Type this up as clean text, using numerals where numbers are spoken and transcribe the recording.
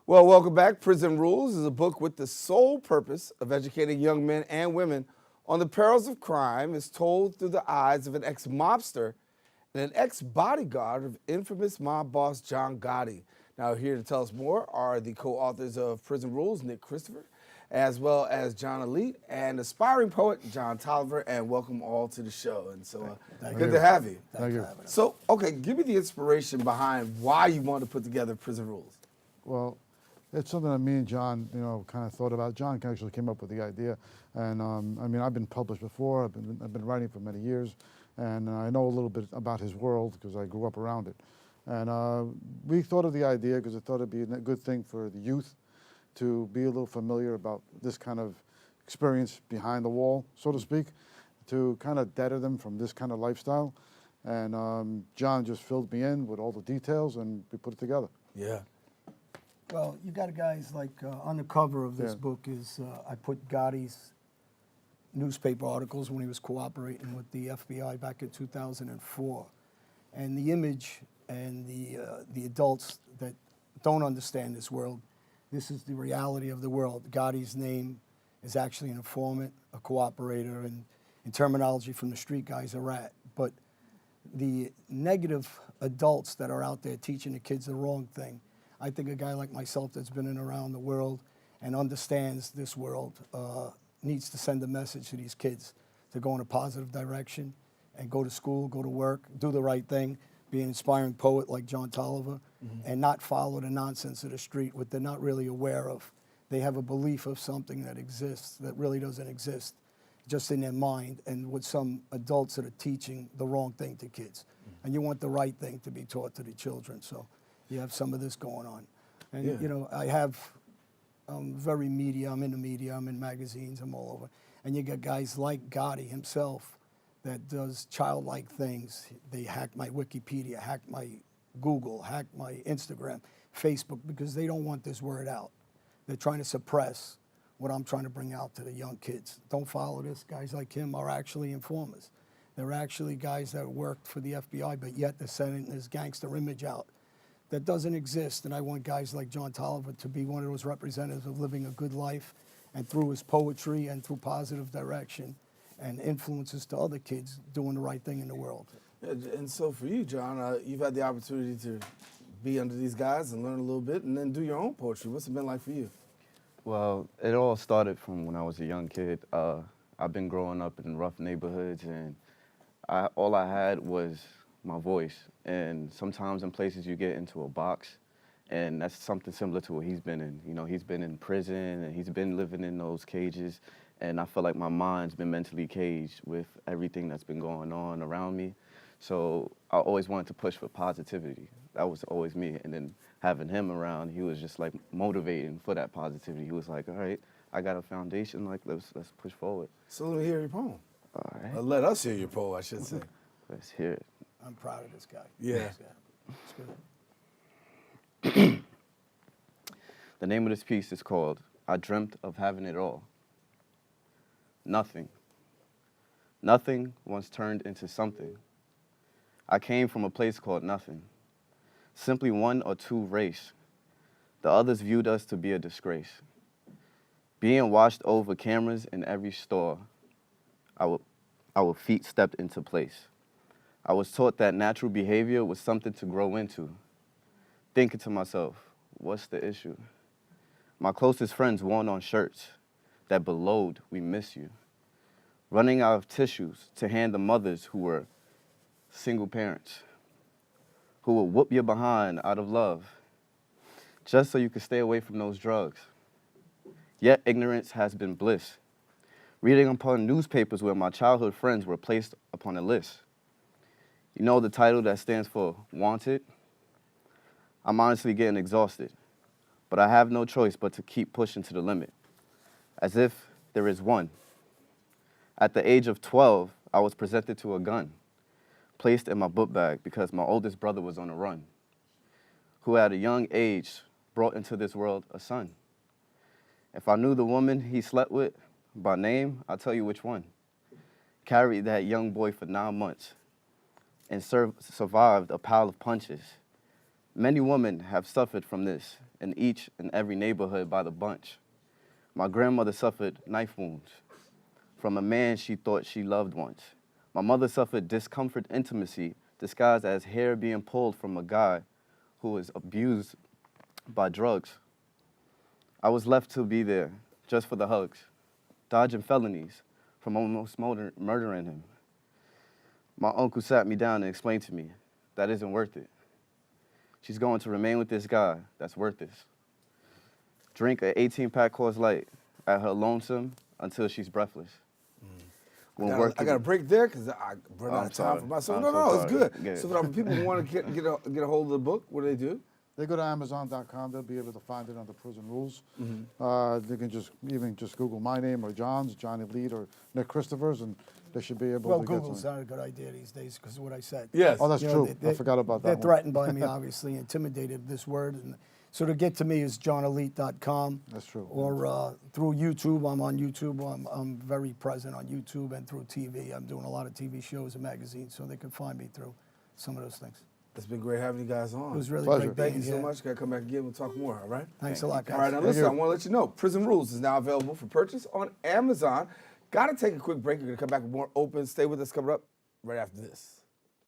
Well, welcome back. Prison Rules is a book with the sole purpose of educating young men and women on the perils of crime. It's told through the eyes of an ex-mobster and an ex-bodyguard of infamous mob boss John Gotti. Now, here to tell us more are the co-authors of Prison Rules, Nick Christopher, as well as John Alite, and aspiring poet John Toliver, and welcome all to the show. And so, good to have you. Thank you. So, okay, give me the inspiration behind why you want to put together Prison Rules. Well, it's something that me and John, kind of thought about. John actually came up with the idea, and I mean, I've been published before. I've been writing for many years, and I know a little bit about his world because I grew up around it. And we thought of the idea because I thought it'd be a good thing for the youth to be a little familiar about this kind of experience behind the wall, so to speak, to kind of deter them from this kind of lifestyle. And John just filled me in with all the details, and we put it together. Yeah. Well, you got guys like on the cover of this book is I put Gotti's newspaper articles when he was cooperating with the FBI back in 2004, and the image and the adults that don't understand this world. This is the reality of the world. Gotti's name is actually an informant, a cooperator, and in terminology from the street guys, a rat. But the negative adults that are out there teaching the kids the wrong thing, I think a guy like myself that's been in around the world and understands this world needs to send a message to these kids to go in a positive direction and go to school, go to work, do the right thing, be an inspiring poet like John Toliver, and not follow the nonsense of the street, what they're not really aware of. They have a belief of something that exists that really doesn't exist, just in their mind, and with some adults that are teaching the wrong thing to kids. And you want the right thing to be taught to the children, so you have some of this going on. And I have very media, I'm in the media, I'm in magazines, I'm all over. And you got guys like Gotti himself that does childlike things. They hack my Wikipedia, hack my Google, hack my Instagram, Facebook, because they don't want this word out. They're trying to suppress what I'm trying to bring out to the young kids. Don't follow this. Guys like him are actually informers. They're actually guys that worked for the FBI, but yet they're sending this gangster image out that doesn't exist. And I want guys like John Toliver to be one of those representatives of living a good life, and through his poetry and through positive direction and influences to other kids doing the right thing in the world. And so for you, John, you've had the opportunity to be under these guys and learn a little bit and then do your own poetry. What's it been like for you? Well, it all started from when I was a young kid. I've been growing up in rough neighborhoods, and all I had was my voice. And sometimes in places you get into a box, and that's something similar to what he's been in. You know, he's been in prison, and he's been living in those cages, and I feel like my mind's been mentally caged with everything that's been going on around me. So I always wanted to push for positivity. That was always me. And then having him around, he was just like motivating for that positivity. He was like, all right, I got a foundation, like let's push forward. So let me hear your poem. All right. Let us hear your poem, I should say. Let's hear it. I'm proud of this guy. Yeah. It's good. The name of this piece is called I Dreamt of Having It All. Nothing. Nothing once turned into something. I came from a place called nothing. Simply one or two race. The others viewed us to be a disgrace. Being watched over cameras in every store, our feet stepped into place. I was taught that natural behavior was something to grow into. Thinking to myself, what's the issue? My closest friends worn on shirts that belowed, we miss you. Running out of tissues to hand the mothers who were single parents, who would whoop your behind out of love, just so you could stay away from those drugs. Yet ignorance has been bliss. Reading upon newspapers where my childhood friends were placed upon a list. You know the title that stands for wanted? I'm honestly getting exhausted, but I have no choice but to keep pushing to the limit, as if there is one. At the age of 12, I was presented to a gun, placed in my book bag because my oldest brother was on a run, who at a young age brought into this world a son. If I knew the woman he slept with by name, I'll tell you which one. Carried that young boy for 9 months and survived a pile of punches, Many women have suffered from this in each and every neighborhood by the bunch. My grandmother suffered knife wounds from a man she thought she loved once. My mother suffered discomfort intimacy disguised as hair being pulled from a guy who was abused by drugs. I was left to be there just for the hugs, dodging felonies from almost murdering him. My uncle sat me down and explained to me, that isn't worth it. She's going to remain with this guy that's worth this. Drink an 18-pack Coors Light at her lonesome until she's breathless. I got a break there because I run out of time for myself. No, it's good. So for people who want to get a hold of the book, what do they do? They go to Amazon.com. They'll be able to find it under Prison Rules. They can just Google my name or John's, John Alite or Nick Christophers, and they should be able to get Google's something. not a good idea these days because of what I said. Yes. Oh, that's true. I forgot about that They're one. threatened by me, obviously, intimidated this word. And so to get to me is johnalite.com. That's true. Or through YouTube. I'm on YouTube. I'm very present on YouTube and through TV. I'm doing a lot of TV shows and magazines, so they can find me through some of those things. It's been great having you guys on. It was really Pleasure. great Thank being you so here. much. Got to come back again. We'll talk more, all right? Thanks a lot, guys. All right, now listen, I want to let you know, Prison Rules is now available for purchase on Amazon. Got to take a quick break. You're going to come back with more open. Stay with us coming up right after this.